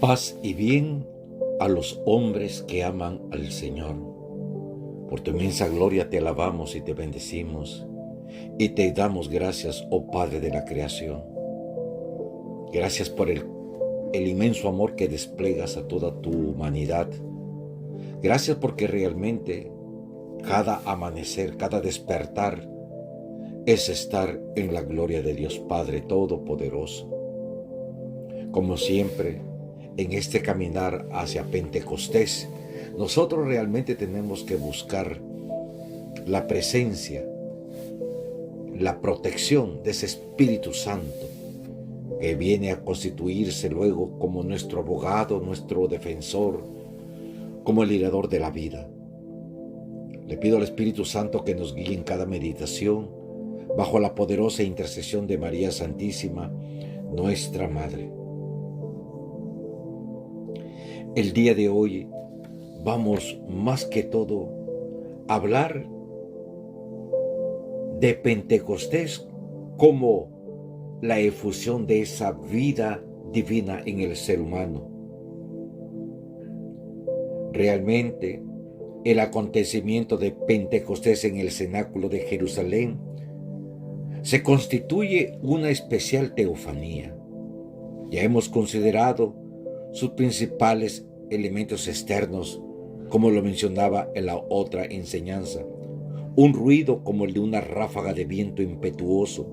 Paz y bien a los hombres que aman al Señor. Por tu inmensa gloria te alabamos y te bendecimos y te damos gracias, oh Padre de la creación. Gracias por el inmenso amor que desplegas a toda tu humanidad. Gracias porque realmente cada amanecer, cada despertar es estar en la gloria de Dios Padre Todopoderoso. Como siempre, en este caminar hacia Pentecostés, nosotros realmente tenemos que buscar la presencia, la protección de ese Espíritu Santo que viene a constituirse luego como nuestro abogado, nuestro defensor, como el liderador de la vida. Le pido al Espíritu Santo que nos guíe en cada meditación bajo la poderosa intercesión de María Santísima, nuestra Madre. El día de hoy vamos más que todo a hablar de Pentecostés como la efusión de esa vida divina en el ser humano. Realmente, el acontecimiento de Pentecostés en el cenáculo de Jerusalén se constituye una especial teofanía. Ya hemos considerado sus principales elementos externos, como lo mencionaba en la otra enseñanza: un ruido como el de una ráfaga de viento impetuoso,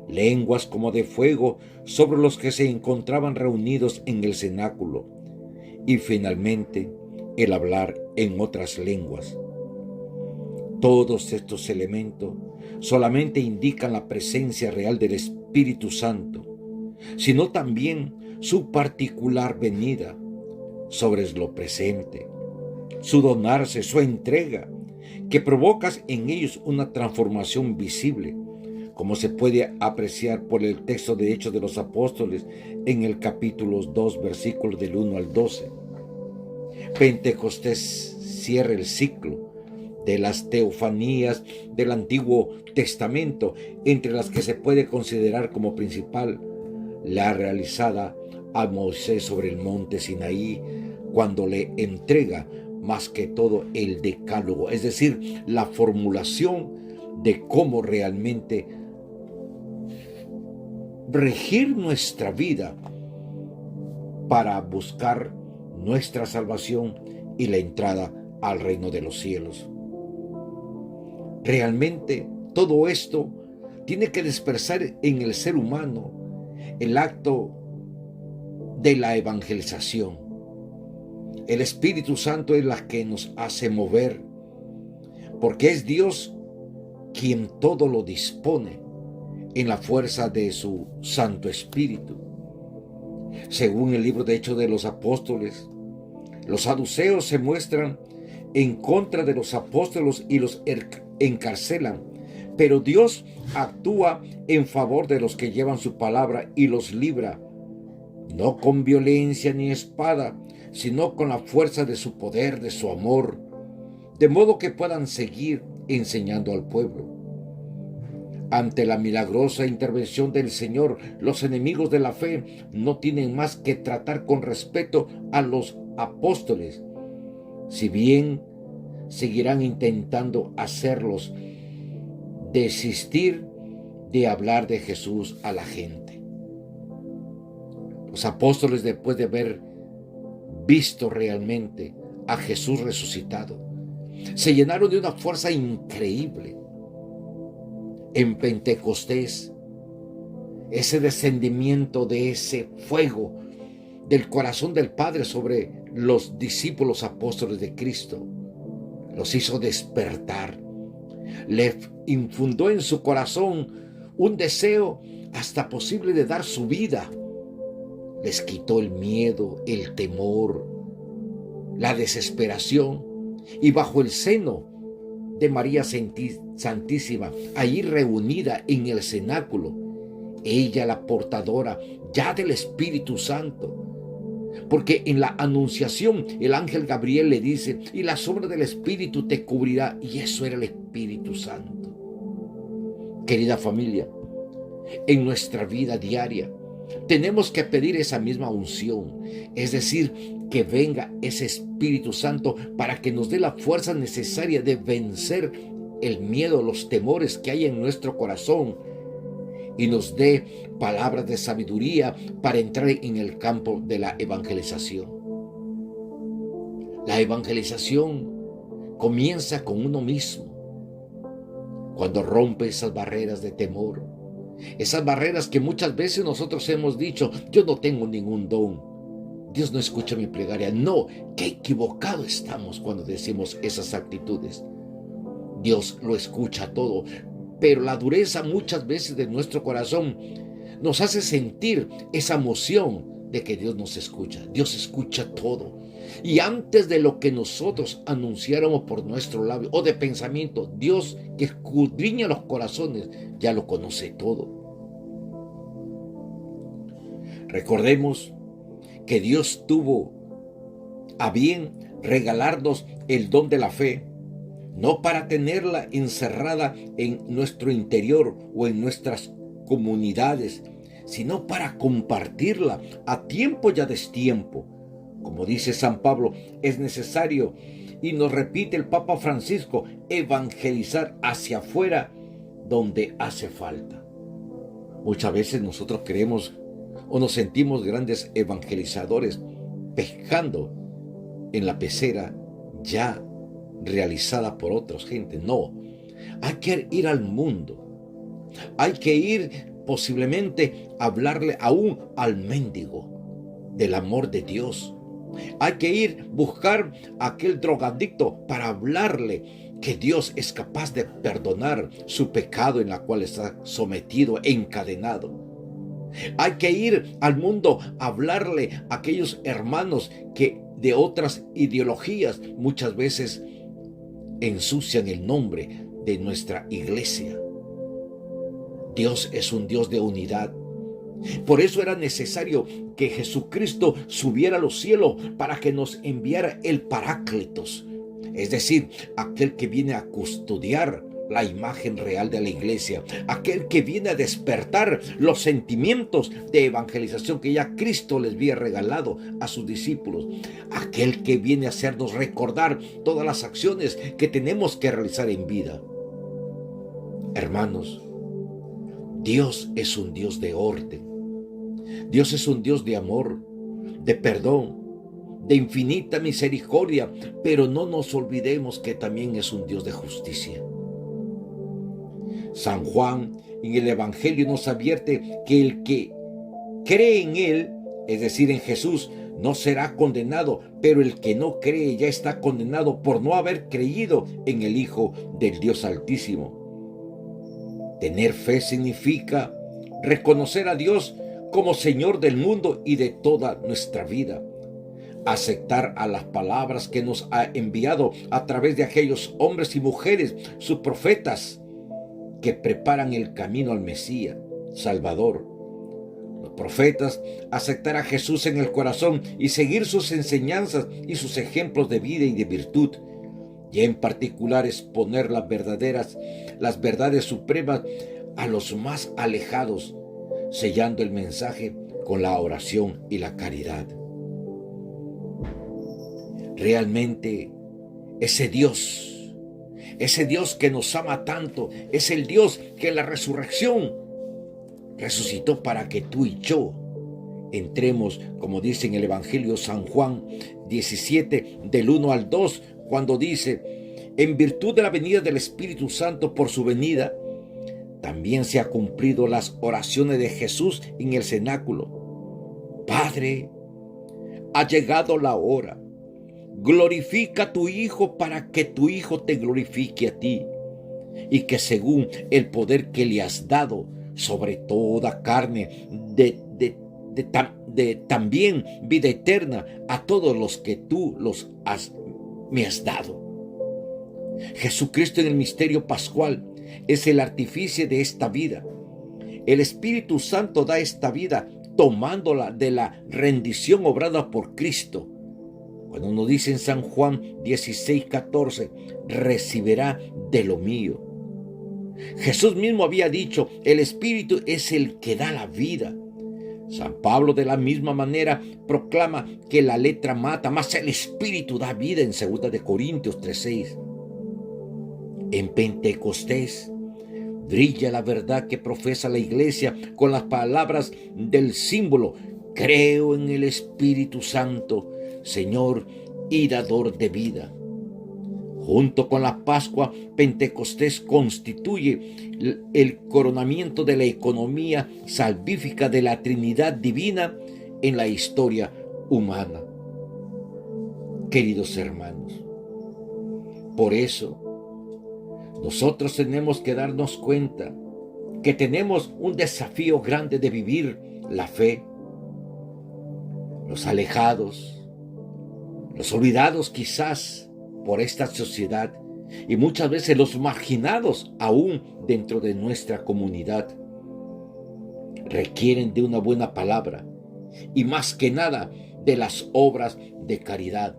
lenguas como de fuego sobre los que se encontraban reunidos en el cenáculo, y finalmente el hablar en otras lenguas. Todos estos elementos solamente indican la presencia real del Espíritu Santo, sino también su particular venida sobre lo presente, su donarse, su entrega, que provoca en ellos una transformación visible, como se puede apreciar por el texto de Hechos de los Apóstoles en el capítulo 2, versículos del 1 al 12. Pentecostés cierra el ciclo de las teofanías del Antiguo Testamento, entre las que se puede considerar como principal la realizada a Moisés sobre el monte Sinaí, cuando le entrega más que todo el decálogo, es decir, la formulación de cómo realmente regir nuestra vida para buscar nuestra salvación y la entrada al reino de los cielos. Realmente todo esto tiene que despertar en el ser humano el acto de la evangelización. El Espíritu Santo es la que nos hace mover, porque es Dios quien todo lo dispone en la fuerza de su Santo Espíritu. Según el libro de Hechos de los Apóstoles, los saduceos se muestran en contra de los apóstoles y los encarcelan, pero Dios actúa en favor de los que llevan su palabra y los libra, no con violencia ni espada, sino con la fuerza de su poder, de su amor, de modo que puedan seguir enseñando al pueblo. Ante la milagrosa intervención del Señor, los enemigos de la fe no tienen más que tratar con respeto a los apóstoles, si bien seguirán intentando hacerlos desistir de hablar de Jesús a la gente. Los apóstoles, después de haber visto realmente a Jesús resucitado, se llenaron de una fuerza increíble. En Pentecostés, ese descendimiento de ese fuego del corazón del Padre sobre los discípulos apóstoles de Cristo los hizo despertar, le infundó en su corazón un deseo hasta posible de dar su vida. Les quitó el miedo, el temor, la desesperación, y bajo el seno de María Santísima, ahí reunida en el cenáculo, ella la portadora ya del Espíritu Santo, porque en la anunciación el ángel Gabriel le dice: y la sombra del Espíritu te cubrirá, y eso era el Espíritu Santo. Querida familia, en nuestra vida diaria tenemos que pedir esa misma unción, es decir, que venga ese Espíritu Santo para que nos dé la fuerza necesaria de vencer el miedo, los temores que hay en nuestro corazón y nos dé palabras de sabiduría para entrar en el campo de la evangelización. La evangelización comienza con uno mismo, cuando rompe esas barreras de temor, esas barreras que muchas veces nosotros hemos dicho: yo no tengo ningún don, Dios no escucha mi plegaria. No, qué equivocado estamos cuando decimos esas actitudes. Dios lo escucha todo, pero la dureza muchas veces de nuestro corazón nos hace sentir esa emoción de que Dios nos escucha. Dios escucha todo. Y antes de lo que nosotros anunciáramos por nuestro labio o de pensamiento, Dios, que escudriña los corazones, ya lo conoce todo. Recordemos que Dios tuvo a bien regalarnos el don de la fe, no para tenerla encerrada en nuestro interior o en nuestras comunidades, sino para compartirla a tiempo y a destiempo. Como dice San Pablo, es necesario, y nos repite el Papa Francisco, evangelizar hacia afuera donde hace falta. Muchas veces nosotros creemos o nos sentimos grandes evangelizadores pescando en la pecera ya realizada por otras gente. No, hay que ir al mundo, hay que ir posiblemente a hablarle aún al mendigo del amor de Dios. Hay que ir buscar a aquel drogadicto para hablarle que Dios es capaz de perdonar su pecado en la cual está sometido, encadenado. Hay que ir al mundo a hablarle a aquellos hermanos que de otras ideologías muchas veces ensucian el nombre de nuestra iglesia. Dios es un Dios de unidad. Por eso era necesario que Jesucristo subiera a los cielos para que nos enviara el Paráclitos, es decir, aquel que viene a custodiar la imagen real de la iglesia, aquel que viene a despertar los sentimientos de evangelización que ya Cristo les había regalado a sus discípulos, aquel que viene a hacernos recordar todas las acciones que tenemos que realizar en vida. Hermanos, Dios es un Dios de orden. Dios es un Dios de amor, de perdón, de infinita misericordia, pero no nos olvidemos que también es un Dios de justicia. San Juan en el Evangelio nos advierte que el que cree en Él, es decir, en Jesús, no será condenado, pero el que no cree ya está condenado por no haber creído en el Hijo del Dios Altísimo. Tener fe significa reconocer a Dios como Señor del mundo y de toda nuestra vida. Aceptar a las palabras que nos ha enviado a través de aquellos hombres y mujeres, sus profetas, que preparan el camino al Mesías, Salvador. Los profetas, aceptar a Jesús en el corazón y seguir sus enseñanzas y sus ejemplos de vida y de virtud. Y en particular exponer las verdades supremas a los más alejados, sellando el mensaje con la oración y la caridad. Realmente ese Dios que nos ama tanto, es el Dios que en la resurrección resucitó para que tú y yo entremos, como dice en el Evangelio San Juan 17, del 1 al 2, cuando dice: en virtud de la venida del Espíritu Santo por su venida, también se han cumplido las oraciones de Jesús en el cenáculo. Padre, ha llegado la hora. Glorifica a tu Hijo para que tu Hijo te glorifique a ti, y que según el poder que le has dado sobre toda carne, también vida eterna a todos los que tú me has dado. Jesucristo en el misterio pascual es el artífice de esta vida. El Espíritu Santo da esta vida tomándola de la rendición obrada por Cristo. Cuando uno dice en San Juan 16:14, recibirá de lo mío. Jesús mismo había dicho: el Espíritu es el que da la vida. San Pablo de la misma manera proclama que la letra mata, mas el Espíritu da vida en 2 de Corintios 3:6. En Pentecostés brilla la verdad que profesa la iglesia con las palabras del símbolo: creo en el Espíritu Santo, Señor y dador de vida. Junto con la Pascua, Pentecostés constituye el coronamiento de la economía salvífica de la Trinidad divina en la historia humana. Queridos hermanos, por eso nosotros tenemos que darnos cuenta que tenemos un desafío grande de vivir la fe. Los alejados, los olvidados quizás por esta sociedad y muchas veces los marginados aún dentro de nuestra comunidad requieren de una buena palabra y más que nada de las obras de caridad.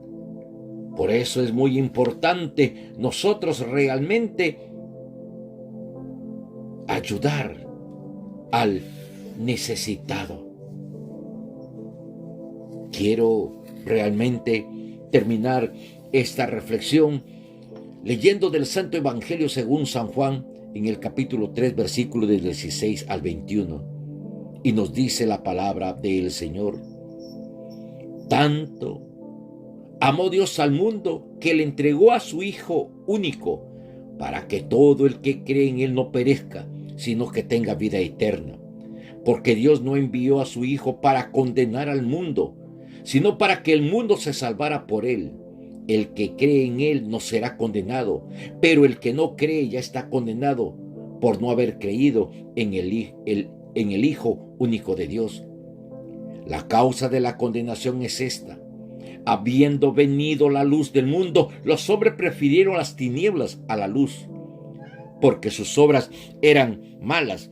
Por eso es muy importante nosotros realmente ayudar al necesitado. Quiero realmente terminar esta reflexión leyendo del Santo Evangelio según San Juan en el capítulo 3, versículo del 16 al 21. Y nos dice la palabra del Señor: tanto amó Dios al mundo que le entregó a su Hijo único, para que todo el que cree en Él no perezca, sino que tenga vida eterna. Porque Dios no envió a su Hijo para condenar al mundo, sino para que el mundo se salvara por Él. El que cree en Él no será condenado, pero el que no cree ya está condenado por no haber creído en el Hijo único de Dios. La causa de la condenación es esta: habiendo venido la luz del mundo, los hombres prefirieron las tinieblas a la luz, porque sus obras eran malas,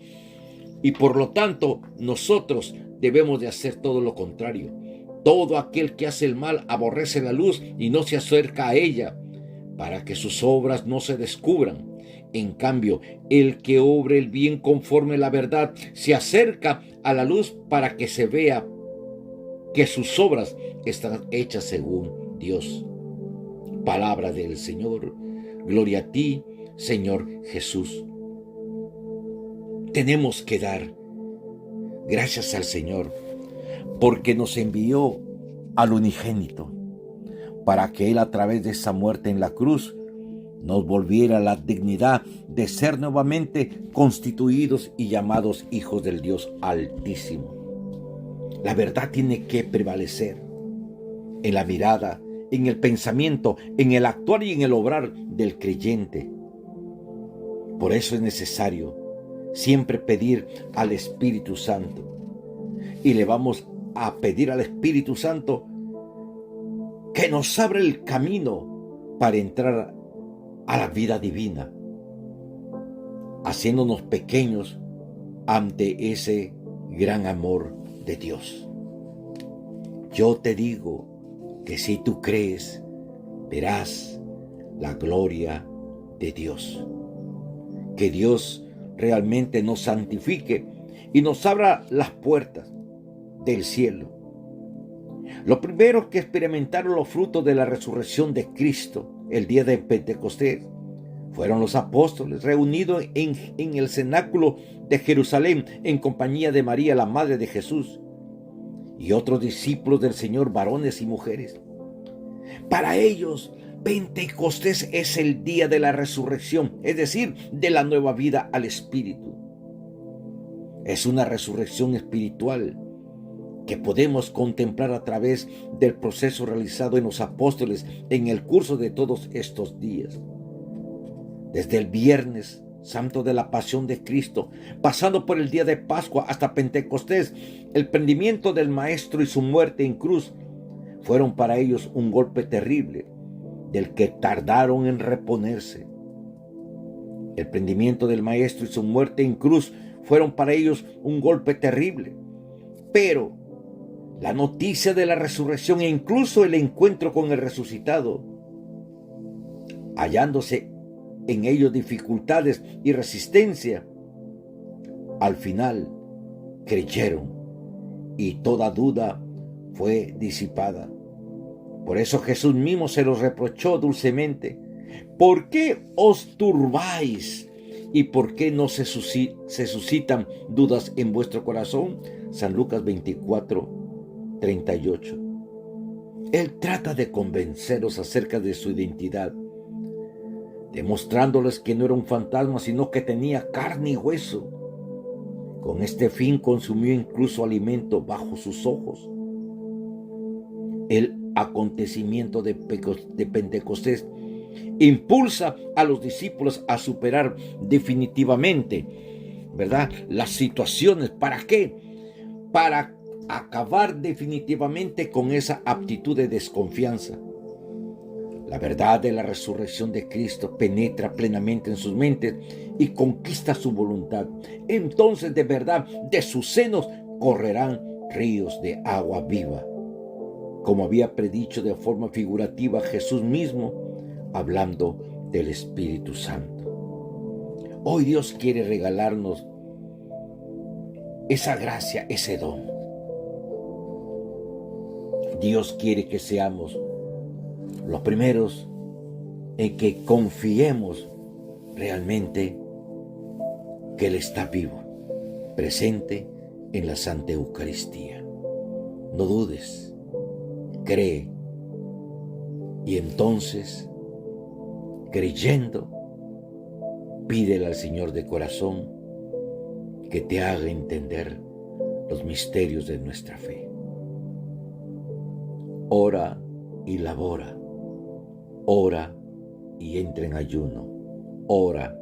y por lo tanto nosotros debemos de hacer todo lo contrario. Todo aquel que hace el mal aborrece la luz y no se acerca a ella, para que sus obras no se descubran. En cambio, el que obre el bien conforme a la verdad se acerca a la luz para que se vea que sus obras están hechas según Dios. Palabra del Señor. Gloria a ti, Señor Jesús. Tenemos que dar gracias al Señor porque nos envió al unigénito para que Él, a través de esa muerte en la cruz, nos volviera la dignidad de ser nuevamente constituidos y llamados hijos del Dios Altísimo. La verdad tiene que prevalecer en la mirada, en el pensamiento, en el actuar y en el obrar del creyente. Por eso es necesario siempre pedir al Espíritu Santo. Y le vamos a pedir al Espíritu Santo que nos abra el camino para entrar a la vida divina, haciéndonos pequeños ante ese gran amor de Dios. Yo te digo que si tú crees, verás la gloria de Dios. Que Dios realmente nos santifique y nos abra las puertas del cielo. Lo primero que experimentaron los frutos de la resurrección de Cristo el día de Pentecostés fueron los apóstoles reunidos en el cenáculo de Jerusalén en compañía de María, la madre de Jesús, y otros discípulos del Señor, varones y mujeres. Para ellos, Pentecostés es el día de la resurrección, es decir, de la nueva vida al Espíritu. Es una resurrección espiritual que podemos contemplar a través del proceso realizado en los apóstoles en el curso de todos estos días. Desde el Viernes Santo de la Pasión de Cristo, pasando por el día de Pascua hasta Pentecostés, el prendimiento del Maestro y su muerte en cruz fueron para ellos un golpe terrible, del que tardaron en reponerse. El prendimiento del Maestro y su muerte en cruz fueron para ellos un golpe terrible, pero la noticia de la resurrección e incluso el encuentro con el resucitado, hallándose en ellos dificultades y resistencia, al final creyeron y toda duda fue disipada. Por eso Jesús mismo se los reprochó dulcemente. ¿Por qué os turbáis? ¿Y por qué no se suscitan dudas en vuestro corazón? San Lucas 24:38. Él trata de convenceros acerca de su identidad, demostrándoles que no era un fantasma, sino que tenía carne y hueso. Con este fin consumió incluso alimento bajo sus ojos. El acontecimiento de Pentecostés impulsa a los discípulos a superar definitivamente, ¿verdad?, las situaciones. ¿Para qué? Para acabar definitivamente con esa actitud de desconfianza. La verdad de la resurrección de Cristo penetra plenamente en sus mentes y conquista su voluntad. Entonces, de verdad, de sus senos correrán ríos de agua viva. Como había predicho de forma figurativa Jesús mismo, hablando del Espíritu Santo. Hoy Dios quiere regalarnos esa gracia, ese don. Dios quiere que seamos los primeros en que confiemos realmente que Él está vivo, presente en la Santa Eucaristía. No dudes, cree, y entonces, creyendo, pídele al Señor de corazón que te haga entender los misterios de nuestra fe. Ora y labora, ora y entra en ayuno, ora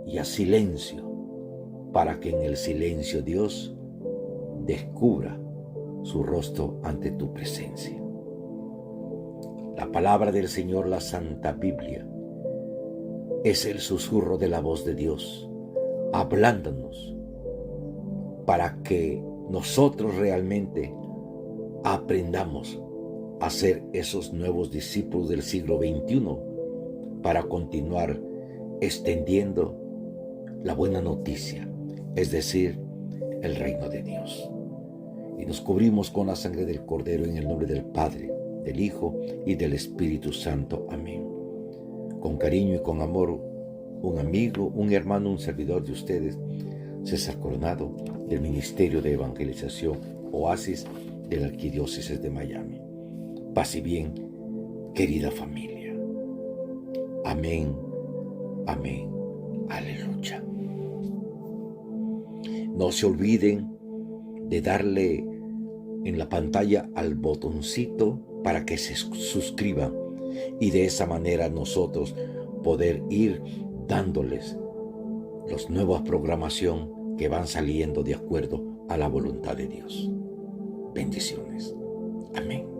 y haz silencio, para que en el silencio Dios descubra su rostro ante tu presencia. La palabra del Señor, la Santa Biblia, es el susurro de la voz de Dios, hablándonos para que nosotros realmente aprendamos a ser esos nuevos discípulos del siglo XXI para continuar extendiendo la buena noticia, es decir, el reino de Dios. Y nos cubrimos con la sangre del Cordero en el nombre del Padre, del Hijo y del Espíritu Santo. Amén. Con cariño y con amor, un amigo, un hermano, un servidor de ustedes, César Coronado, del Ministerio de Evangelización Oasis de la Arquidiócesis de Miami. Paz y bien, querida familia. Amén, amén, aleluya. No se olviden de darle en la pantalla al botoncito para que se suscriban y de esa manera nosotros poder ir dándoles las nuevas programación que van saliendo de acuerdo a la voluntad de Dios. Bendiciones. Amén.